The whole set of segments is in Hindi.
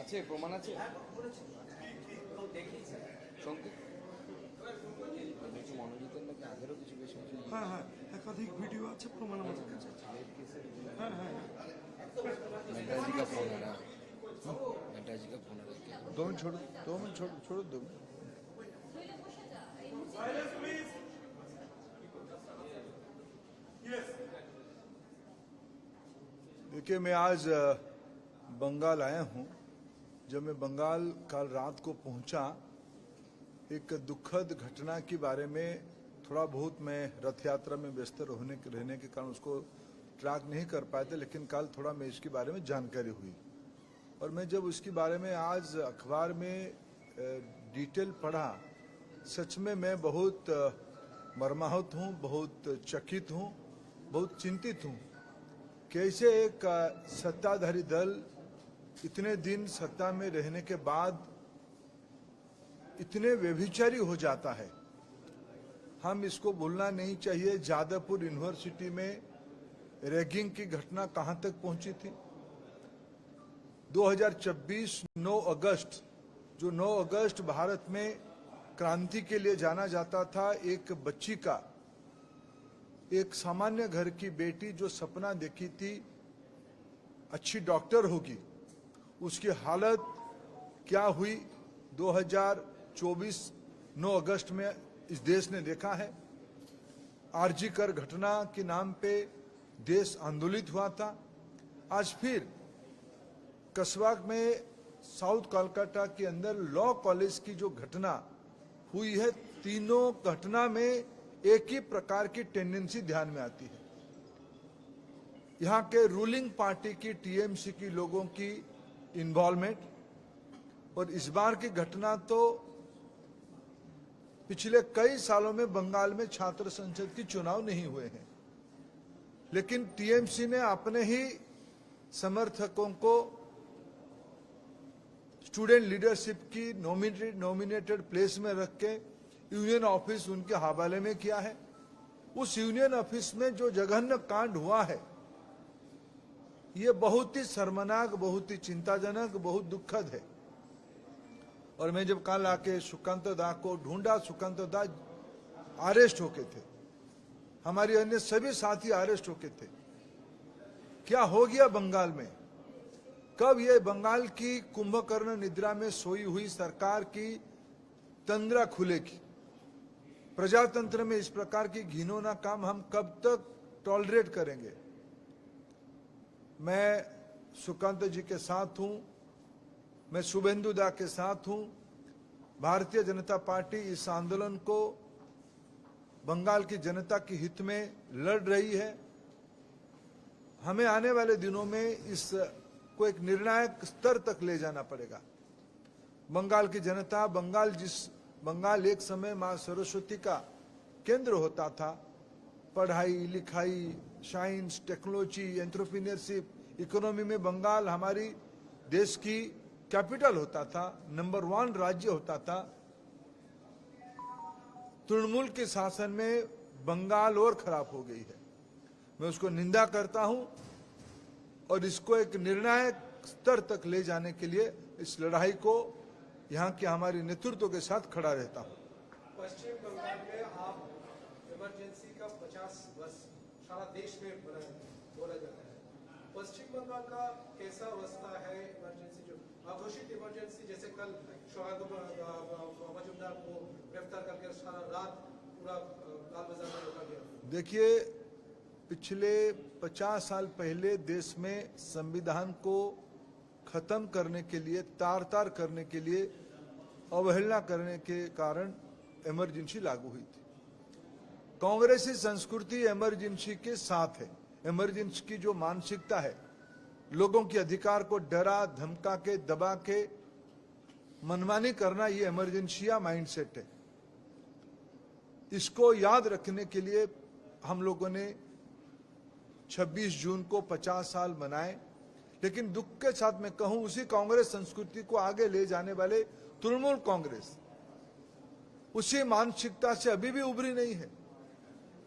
আছে প্রমাণ আছে সংকেত মনোজিতের নাকি আগেরও কিছু বেশ কিছু হ্যাঁ হ্যাঁ একাধিক ভিডিও আছে, প্রমাণ আমাদের কাছে আছে। হ্যাঁ হ্যাঁ नड्डा जी का फोन है ना, नड्डा जी का फोन है। 2 मिनट छोड़ो, 2 मिनट छोड़ो 2 मिनट। देखिए, मैं आज बंगाल आया हूं। जब मैं बंगाल कल रात को पहुंचा, एक दुखद घटना के बारे में थोड़ा बहुत मैं रथ यात्रा में व्यस्त रहने के कारण उसको ट्रैक नहीं कर पाए थे, लेकिन कल थोड़ा मैं इसके बारे में जानकारी हुई और मैं जब उसके बारे में आज अखबार में डिटेल पढ़ा, सच में मैं बहुत मर्माहत हूं, बहुत चकित हूं, बहुत चिंतित हूं। कैसे एक सत्ताधारी दल इतने दिन सत्ता में रहने के बाद इतने व्यभिचारी हो जाता है। हम इसको भूलना नहीं चाहिए। जादवपुर यूनिवर्सिटी में रैगिंग की घटना कहां तक पहुंची थी। 2024 9 अगस्त, जो 9 अगस्त भारत में क्रांति के लिए जाना जाता था, एक बच्ची का, एक सामान्य घर की बेटी जो सपना देखी थी अच्छी डॉक्टर होगी, उसकी हालत क्या हुई 2024 9 अगस्त में इस देश ने देखा है। आरजी कर घटना के नाम पे देश आंदोलित हुआ था। आज फिर कस्बा में साउथ कोलकाता के अंदर लॉ कॉलेज की जो घटना हुई है, तीनों घटना में एक ही प्रकार की टेंडेंसी ध्यान में आती है। यहां के रूलिंग पार्टी की टीएमसी की लोगों की इन्वॉल्वमेंट, और इस बार की घटना तो पिछले कई सालों में बंगाल में छात्र संसद की चुनाव नहीं हुए हैं, लेकिन टीएमसी ने अपने ही समर्थकों को स्टूडेंट लीडरशिप की नॉमिनेटेड प्लेस में रख के यूनियन ऑफिस उनके हवाले में किया है। उस यूनियन ऑफिस में जो जघन्य कांड हुआ है, ये बहुत ही शर्मनाक, बहुत ही चिंताजनक, बहुत दुखद है। और मैं जब कल आके सुकांत दा को ढूंढा, सुकांत दा अरेस्ट होके थे, हमारी अन्य सभी साथी अरेस्ट होके थे। क्या हो गया बंगाल में? कब ये बंगाल की कुंभकर्ण निद्रा में सोई हुई सरकार की तंद्रा खुलेगी? प्रजातंत्र में इस प्रकार की घिनौना काम हम कब तक टॉलरेट करेंगे? मैं सुकांत जी के साथ हूं, मैं शुभेंदु दा के साथ हूं। भारतीय जनता पार्टी इस आंदोलन को बंगाल की जनता के हित में लड़ रही है। हमें आने वाले दिनों में इसको एक निर्णायक स्तर तक ले जाना पड़ेगा। बंगाल की जनता, बंगाल एक समय मां सरस्वती का केंद्र होता था। पढ़ाई लिखाई, साइंस, टेक्नोलॉजी, एंटरप्रेन्योरशिप, इकोनॉमी में बंगाल हमारी देश की कैपिटल होता था, नंबर 1 राज्य होता था। तृणमूल के शासन में बंगाल और खराब हो गई है। मैं उसको निंदा करता हूं और इसको एक निर्णायक स्तर तक ले जाने के लिए इस लड़ाई को यहां के हमारे नेतृत्व के साथ खड़ा रहता हूं। पश्चिम बंगाल में आप इमरजेंसी का 50 वर्ष सारा देश में बोला जाता है। पश्चिम बंगाल का कैसा अवस्था है? इमरजेंसी जो अघोषित इमरजेंसी, जैसे कल शोएब मजूमदार को गिरफ्तार करके सारा रात पूरा लाल बाजार में रोका गया। देखिए, पिछले 50 साल पहले देश में संविधान को खत्म करने के लिए, तार-तार करने के लिए, अवहेलना करने के कारण इमरजेंसी लागू हुई थी। कांग्रेसी संस्कृति इमरजेंसी के साथ है। इमरजेंसी की जो मानसिकता है, लोगों के अधिकार को डरा धमका के, दबा के मनमानी करना, ये इमरजेंसिया माइंडसेट है। इसको याद रखने के लिए हम लोगों ने 26 जून को 50 साल मनाए। लेकिन दुख के साथ मैं कहूं, उसी कांग्रेस संस्कृति को आगे ले जाने वाले तृणमूल कांग्रेस उसी मानसिकता से अभी भी उभरी नहीं है।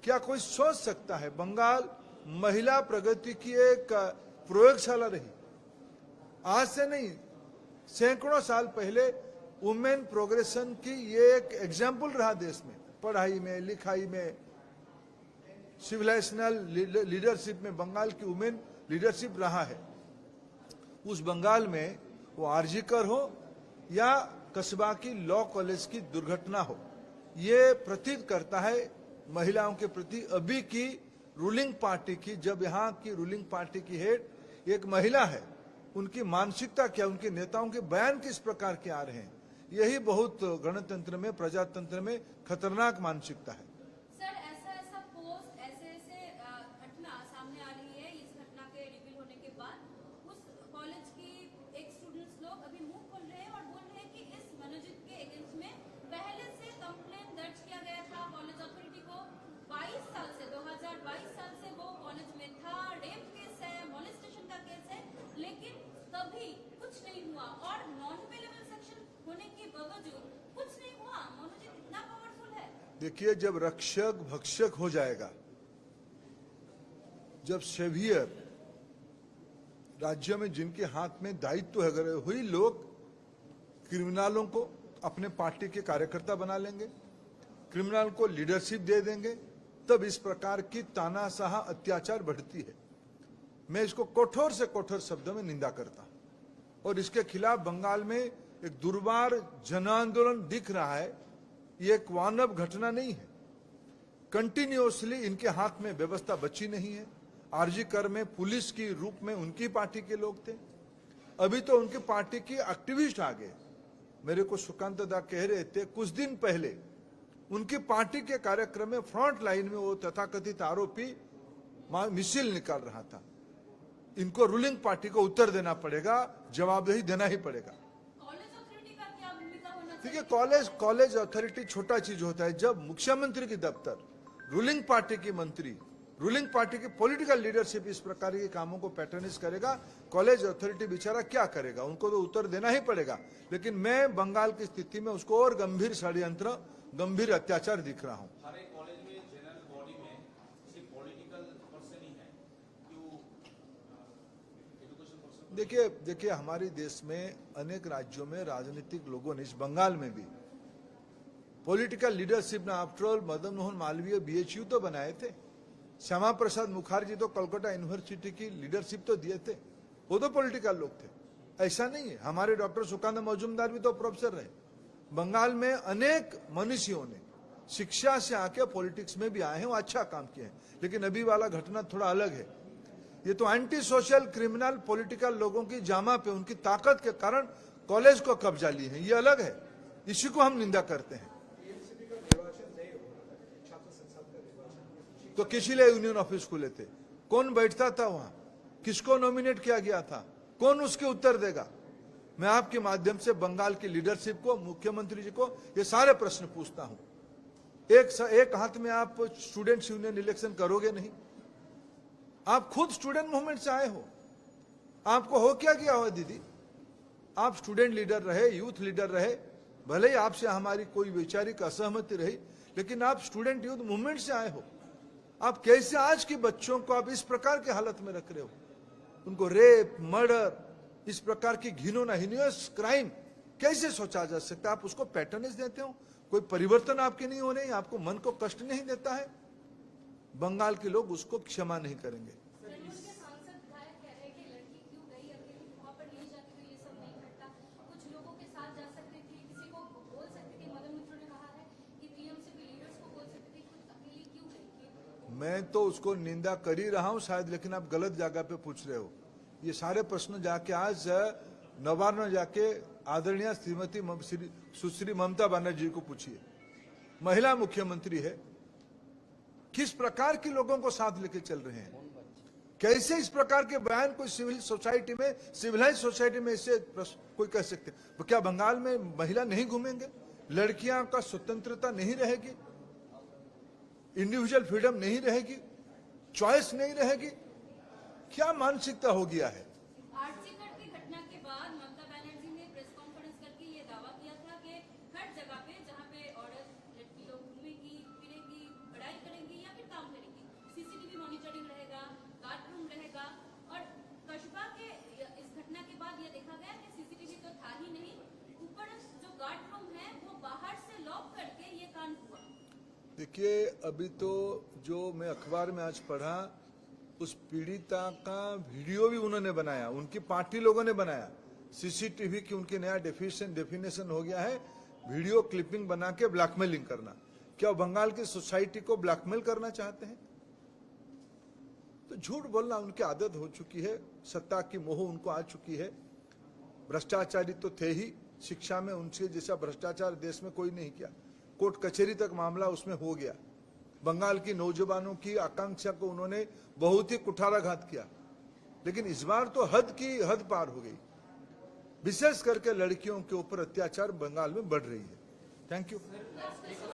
क्या कोई सोच सकता है बंगाल महिला प्रगति की एक प्रयोगशाला रही? आज से नहीं, सैकड़ों साल पहले वुमेन प्रोग्रेशन की ये एक एग्जाम्पल रहा देश में, पढ़ाई में, लिखाई में, सिविलाइजेशनल लीडरशिप में बंगाल की वुमेन लीडरशिप रहा है। उस बंगाल में वो आरजीकर हो या कस्बा की लॉ कॉलेज की दुर्घटना हो, ये प्रतीत करता है महिलाओं के प्रति अभी की रूलिंग पार्टी की, जब यहाँ की रूलिंग पार्टी की हेड एक महिला है, उनकी मानसिकता क्या, उनके नेताओं के बयान किस प्रकार के आ रहे हैं, यही बहुत गणतंत्र में, प्रजातंत्र में खतरनाक मानसिकता है। सर, ऐसा पोस्ट, ऐसे घटना सामने आ रही है। इस घटना के रिवील होने के बाद उस कॉलेज की एक स्टूडेंट्स लोग अभी मुंह खोल रहे हैं और बोल रहे हैं कि इस मनोजित के अगेंस्ट में पहले से कंप्लेंट दर्ज किया गया था कॉलेज अथॉरिटी को। 22 साल से 2022 साल से वो कॉलेज में था, रेप केस है, मोलेस्टेशन का केस है, लेकिन कभी कुछ नहीं हुआ और नॉन अवेलेबल सेक्शन होने के बावजूद कुछ नहीं हुआ। मनोजित इतना पावरफुल है। देखिए, जब रक्षक भक्षक हो जाएगा, जब सेवियर राज्य में जिनके हाथ में दायित्व है, अगर वही लोग क्रिमिनलों को अपने पार्टी के कार्यकर्ता बना लेंगे, क्रिमिनल को लीडरशिप दे देंगे, तब इस प्रकार की तानाशाह अत्याचार बढ़ती है। मैं इसको कठोर से कठोर शब्दों में निंदा करता हूं और इसके खिलाफ बंगाल में एक दुर्बार जन आंदोलन दिख रहा है। ये एक वानव घटना नहीं है। कंटिन्यूअसली इनके हाथ में व्यवस्था बची नहीं है। आरजी कर में पुलिस की रूप में उनकी पार्टी के लोग थे, अभी तो उनकी पार्टी के एक्टिविस्ट आ गए। मेरे को सुकांत दा कह रहे थे कुछ दिन पहले उनकी पार्टी के कार्यक्रम में फ्रंट लाइन में वो तथाकथित आरोपी मिसाइल निकाल रहा था। इनको रूलिंग पार्टी को उत्तर देना पड़ेगा, जवाबदेही देना ही पड़ेगा। कॉलेज अथॉरिटी का क्या भूमिका होना चाहिए? देखिए, कॉलेज अथॉरिटी छोटा चीज होता है। जब मुख्यमंत्री की दफ्तर, रूलिंग पार्टी की मंत्री, रूलिंग पार्टी की पॉलिटिकल लीडरशिप इस प्रकार के कामों को पैटर्नाइज करेगा, कॉलेज अथॉरिटी बेचारा क्या करेगा? उनको तो उत्तर देना ही पड़ेगा। लेकिन मैं बंगाल की स्थिति में उसको और गंभीर षड्यंत्र, गंभीर अत्याचार दिख रहा हूं। हर एक कॉलेज में जनरल बॉडी में सिर्फ पॉलिटिकल पर्सन ही है, क्यों एजुकेशन पर्सन? देखिए हमारे देश में अनेक राज्यों में राजनीतिक लोगों ने, इस बंगाल में भी पॉलिटिकल लीडरशिप ने, after all Madan Mohan Malviya BHU तो बनाए थे, श्यामा प्रसाद मुखर्जी तो कोलकाता यूनिवर्सिटी की लीडरशिप तो दिए थे, वो तो पॉलिटिकल लोग थे। ऐसा नहीं है, हमारे डॉक्टर सुकांत मजूमदार भी तो प्रोफेसर रहे। बंगाल में अनेक मनीषियों ने शिक्षा से आके पॉलिटिक्स में भी आए हैं, वो अच्छा काम किए हैं। लेकिन अभी वाला घटना थोड़ा अलग है। ये तो एंटी सोशल क्रिमिनल पॉलिटिकल लोगों की जामा पे, उनकी ताकत के कारण कॉलेज को कब्जा लिए हैं, ये अलग है। इसी को हम निंदा करते हैं। टीएमसीपी का निर्वाचन नहीं हो रहा है, छात्र संसद का निर्वाचन। तो किसी लिए यूनियन ऑफिस खुले थे? कौन बैठता था वहां? किसको नॉमिनेट किया गया था? कौन उसके उत्तर देगा? मैं आपके माध्यम से बंगाल की लीडरशिप को, मुख्यमंत्री जी को ये सारे प्रश्न पूछता हूं। एक हाथ में आप स्टूडेंट्स यूनियन इलेक्शन करोगे नहीं। आप खुद स्टूडेंट मूवमेंट से आए हो, आपको हो क्या गया हो दीदी? आप स्टूडेंट लीडर रहे, यूथ लीडर रहे, भले ही आपसे हमारी कोई वैचारिक असहमति रही, लेकिन आप स्टूडेंट यूथ मूवमेंट से आए हो। आप कैसे आज के बच्चों को आप इस प्रकार के हालत में रख रहे हो? उनको रेप, मर्डर, इस प्रकार की घिनौना हिनियस क्राइम कैसे सोचा जा सकता है? आप उसको पैटर्नेज देते हो, कोई परिवर्तन आपके नहीं हो रहे, आपको मन को कष्ट नहीं देता है? बंगाल के लोग उसको क्षमा नहीं करेंगे। तृणमूल के सांसद विधायक कह रहे हैं कि लड़की क्यों गई अकेली, वहां पर नहीं जाती तो ये सब नहीं घटता, कुछ लोगों के साथ जा सकती थी, किसी को बोल सकती थी। मदन मित्र ने कहा है कि टीएमसीपी लीडर्स को बोल सकती थी, खुद अकेली क्यों गई? मैं तो उसको निंदा कर ही रहा हूं शायद, लेकिन आप गलत जगह पे पूछ रहे हो। ये सारे प्रश्न जाके आज नवान्न जाके आदरणीय श्रीमती सुश्री ममता बनर्जी को पूछिए, महिला मुख्यमंत्री है। किस प्रकार के लोगों को साथ लेके चल रहे हैं? कैसे इस प्रकार के बयान कोई सिविल सोसाइटी में, सिविलाइज सोसाइटी में ऐसे कोई कह सकते? तो क्या बंगाल में महिला नहीं घूमेंगे? लड़कियां का स्वतंत्रता नहीं रहेगी? इंडिविजुअल फ्रीडम नहीं रहेगी? चॉइस नहीं रहेगी? क्या मानसिकता हो गया है? आरजीकर की घटना के बाद ममता बनर्जी ने प्रेस कॉन्फ्रेंस करके ये दावा किया था कि हर जगह पे जहाँ पे औरत लड़की लोग घूमेगी, फिरेगी, पढ़ाई करेंगी या फिर काम करेंगी, सीसीटीवी मॉनिटरिंग रहेगा, गार्ड रूम रहेगा। और कस्बा के इस घटना के बाद ये देखा गया कि सीसीटीवी तो था ही देखिए, अभी तो जो मैं अखबार में आज पढ़ा, उस पीड़िता का वीडियो भी उन्होंने बनाया, उनकी पार्टी लोगों ने बनाया। सीसीटीवी की उनकी नया डेफिनेशन हो गया है, वीडियो क्लिपिंग बना के ब्लैकमेलिंग करना। क्या वो बंगाल की सोसाइटी को ब्लैकमेल करना चाहते हैं? तो झूठ बोलना उनकी आदत हो चुकी है, सत्ता की मोह उनको आ चुकी है। भ्रष्टाचारी तो थे ही, शिक्षा में उनसे जैसा भ्रष्टाचार देश में कोई नहीं किया। कोर्ट कचहरी तक मामला उसमें हो गया। बंगाल की नौजवानों की आकांक्षा को उन्होंने बहुत ही कुठाराघात किया, लेकिन इस बार तो हद पार हो गई। विशेष करके लड़कियों के ऊपर अत्याचार बंगाल में बढ़ रही है। Thank you.